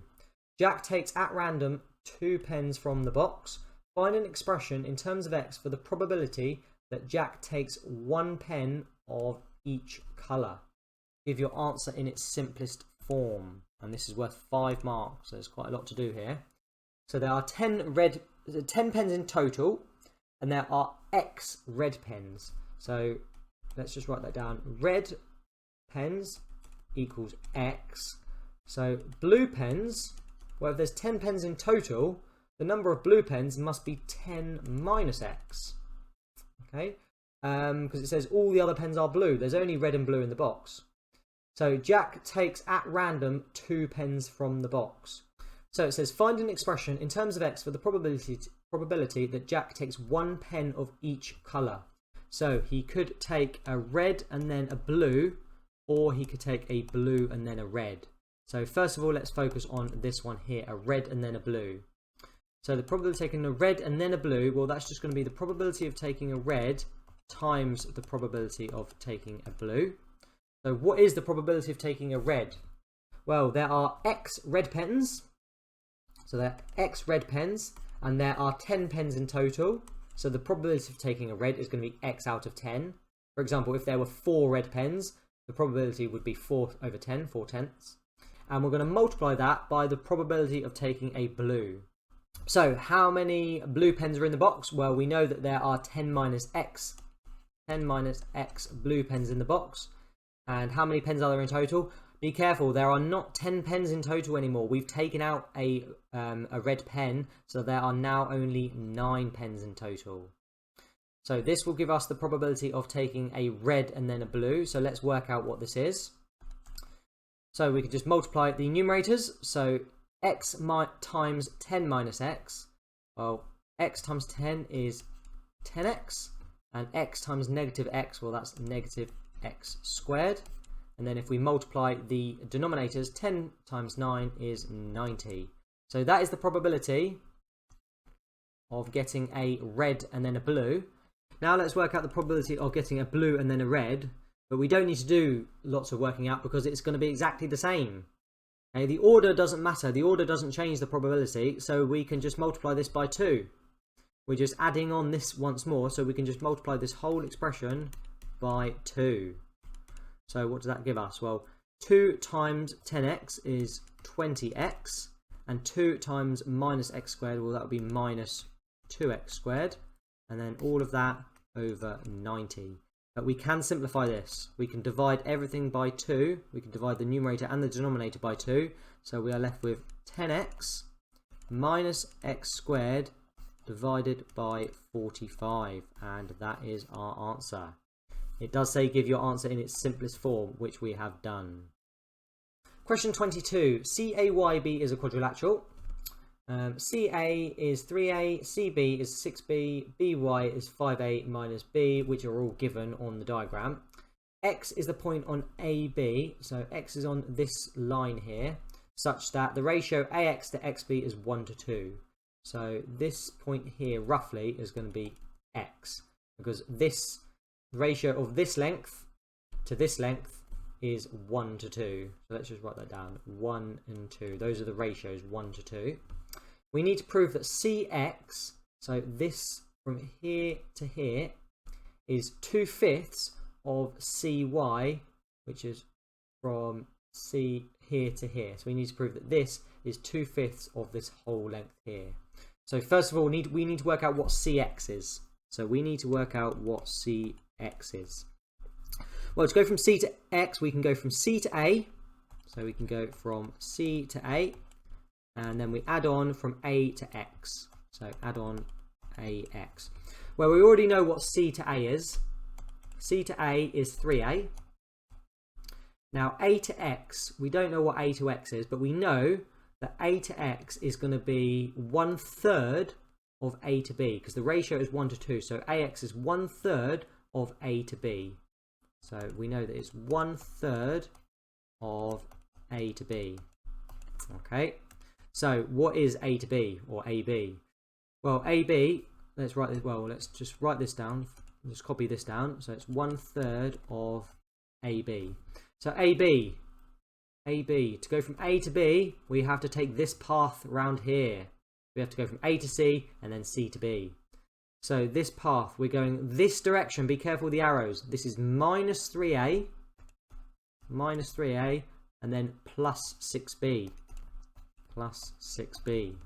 Jack takes at random 2 pens from the box. Find an expression in terms of X for the probability that Jack takes 1 pen of each colour. Give your answer in its simplest form, and this is worth 5 marks, so there's quite a lot to do here. So there are 10 pens in total, and there are X red pens. So let's just write that down. Red pens equals X. So blue pens, well, if there's 10 pens in total, the number of blue pens must be 10 minus X. Okay, because it says all the other pens are blue. There's only red and blue in the box. So Jack takes at random 2 pens from the box. So it says find an expression in terms of X for the probability that Jack takes 1 pen of each colour. So he could take a red and then a blue, or he could take a blue and then a red. So first of all, let's focus on this one here, a red and then a blue. So the probability of taking a red and then a blue, well, that's just going to be the probability of taking a red times the probability of taking a blue. So what is the probability of taking a red? Well, there are X red pens. So there are X red pens, and there are 10 pens in total. So the probability of taking a red is going to be X out of 10. For example, if there were 4 red pens, the probability would be 4 over 10, 4 tenths. And we're going to multiply that by the probability of taking a blue. So how many blue pens are in the box? Well, we know that there are 10 minus X blue pens in the box. And how many pens are there in total? Be careful, there are not 10 pens in total anymore. We've taken out a red pen, so there are now only 9 pens in total. So this will give us the probability of taking a red and then a blue. So let's work out what this is. So we could just multiply the numerators. So x times 10 minus x. Well, x times 10 is 10x. And x times negative x, well, that's negative x squared. And then if we multiply the denominators, 10 times 9 is 90. So that is the probability of getting a red and then a blue. Now let's work out the probability of getting a blue and then a red. but we don't need to do lots of working out because it's going to be exactly the same. Okay, the order doesn't matter, the order doesn't change the probability, so we can just multiply this by 2. We're just adding on this once more, so we can just multiply this whole expression by 2. So what does that give us? Well, 2 times 10x is 20x, and 2 times minus x squared, well, that would be minus 2x squared, and then all of that over 90. But we can simplify this. We can divide everything by 2. We can divide the numerator and the denominator by 2. So we are left with 10x minus x squared divided by 45. And that is our answer. It does say give your answer in its simplest form, which we have done. Question 22. CAYB is a quadrilateral. CA is 3a, CB is 6b, BY is 5a minus b, which are all given on the diagram. X is the point on AB, so X is on this line here, such that the ratio AX to XB is 1 to 2. So this point here roughly is going to be X, because this ratio of this length to this length is 1 to 2. So let's just write that down, 1 and 2. Those are the ratios, 1 to 2. We need to prove that CX, so this from here to here, is 2/5 of CY, which is from C here to here. So we need to prove that this is 2/5 of this whole length here. So first of all, we need to work out what CX is. So we need to work out what CX is. Well, to go from C to X, we can go from C to A. So we can go from C to A. And then we add on from A to X. So add on AX. Well, we already know what C to A is. C to A is 3A. Now A to X, we don't know what A to X is, but we know that A to X is going to be 1/3 of A to B, because the ratio is 1 to 2. So AX is 1/3 of A to B. So we know that it's 1/3 of A to B. Okay. So what is A to B, or AB? Well, AB, let's write this, well, let's just write this down, just copy this down. So it's 1/3 of AB. So AB, to go from A to B, we have to take this path around here. We have to go from A to C and then C to B. So this path, we're going this direction, be careful with the arrows. This is minus 3A, and then plus 6B. Plus 6b.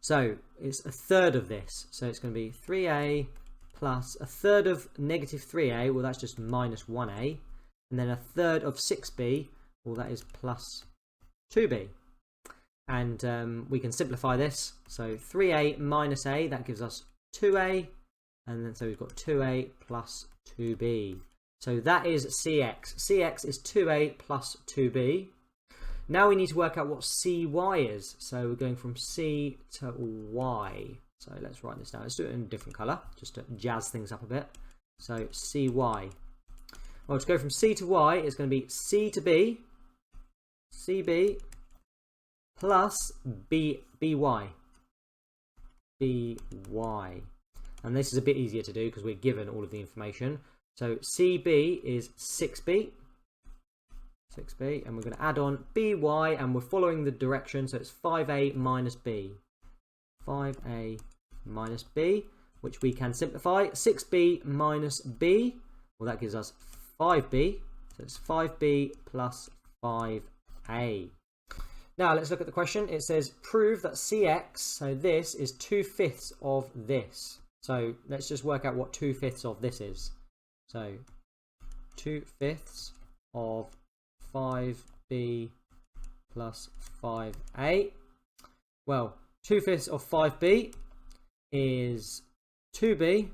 So it's 1/3 of this. So it's going to be 3a plus 1/3 of negative 3a. Well, that's just minus 1a. And then 1/3 of 6b. Well, that is plus 2b. And we can simplify this. So 3a minus a, that gives us 2a. And then so we've got 2a plus 2b. So that is CX. CX is 2a plus 2b. Now we need to work out what CY is. So we're going from C to Y. So let's write this down. Let's do it in a different colour, just to jazz things up a bit. So CY. Well, to go from C to Y, it's going to be C to B, CB, plus BY. BY. And this is a bit easier to do because we're given all of the information. So CB is 6B. 6b, and we're going to add on by, and we're following the direction, so it's 5a minus b. 5a minus b, which we can simplify. 6b minus b, well, that gives us 5b, so it's 5b plus 5a. Now let's look at the question. It says prove that CX, so this is 2/5 of this. So let's just work out what 2/5 of this is. So 2/5 of 5b plus 5a. Well, 2/5 of 5b is 2b,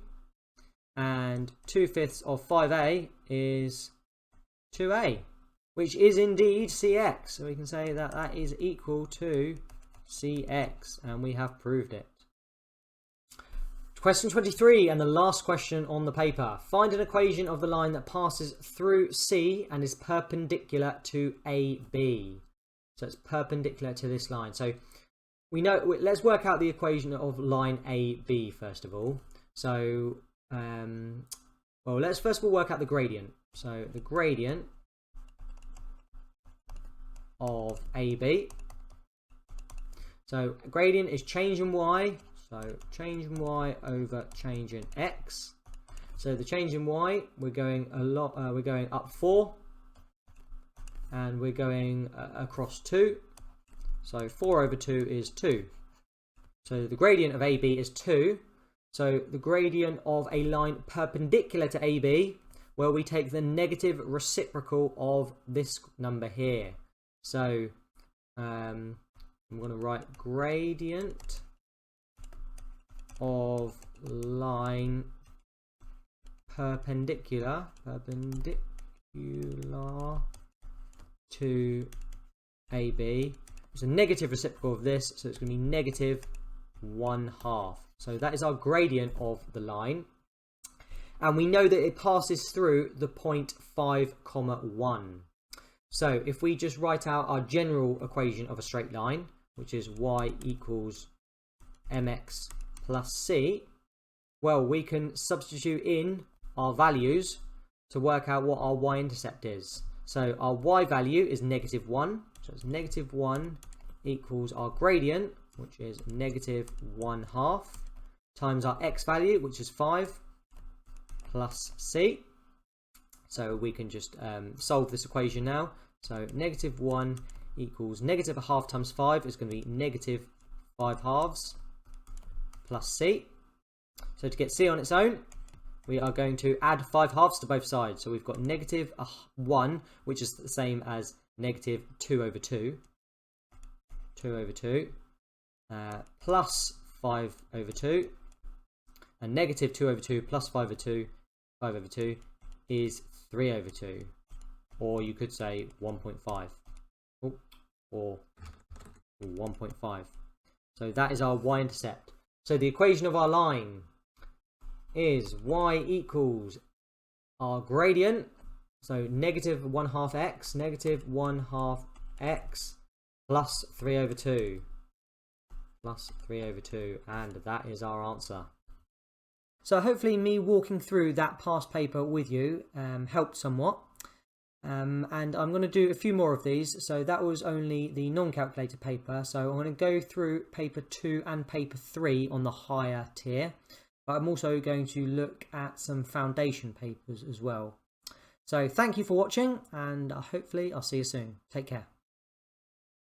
and 2/5 of 5a is 2a, which is indeed CX. So we can say that that is equal to CX, and we have proved it. Question 23, and the last question on the paper. Find an equation of the line that passes through C and is perpendicular to AB. So it's perpendicular to this line. So we know, let's work out the equation of line AB first of all. So, well, Well, let's first of all work out the gradient. So the gradient of AB. So gradient is change in y. So change in y over change in x. So the change in y, we're going we're going up 4, and we're going across 2. So 4 over 2 is 2. So the gradient of AB is 2. So the gradient of a line perpendicular to AB, well, we take the negative reciprocal of this number here. So I'm going to write gradient of line perpendicular to AB. It's a negative reciprocal of this, so it's going to be negative 1/2. So that is our gradient of the line. And we know that it passes through the point 5, 1. So if we just write out our general equation of a straight line, which is y equals mx plus c, well, we can substitute in our values to work out what our y-intercept is. So our y value is negative 1. So it's negative 1 equals our gradient, which is negative 1/2, times our x value, which is 5, plus c. So we can just solve this equation now. So negative 1 equals negative 1/2 times 5 is going to be negative 5/2 plus c. So to get c on its own, we are going to add 5/2 to both sides. So we've got negative 1, which is the same as negative 2 over 2. 2 over 2 plus 5 over 2. And negative 2 over 2 plus 5 over 2 is 3 over 2. Or you could say 1.5. Or 1.5. So that is our y-intercept. So the equation of our line is y equals our gradient. So negative 1/2 x, negative 1/2 x plus 3 over 2. Plus 3 over 2. And that is our answer. So hopefully me walking through that past paper with you helped somewhat. And I'm going to do a few more of these. So that was only the non-calculator paper. So I'm going to go through paper 2 and paper 3 on the higher tier. But I'm also going to look at some foundation papers as well. So thank you for watching, and hopefully I'll see you soon. Take care.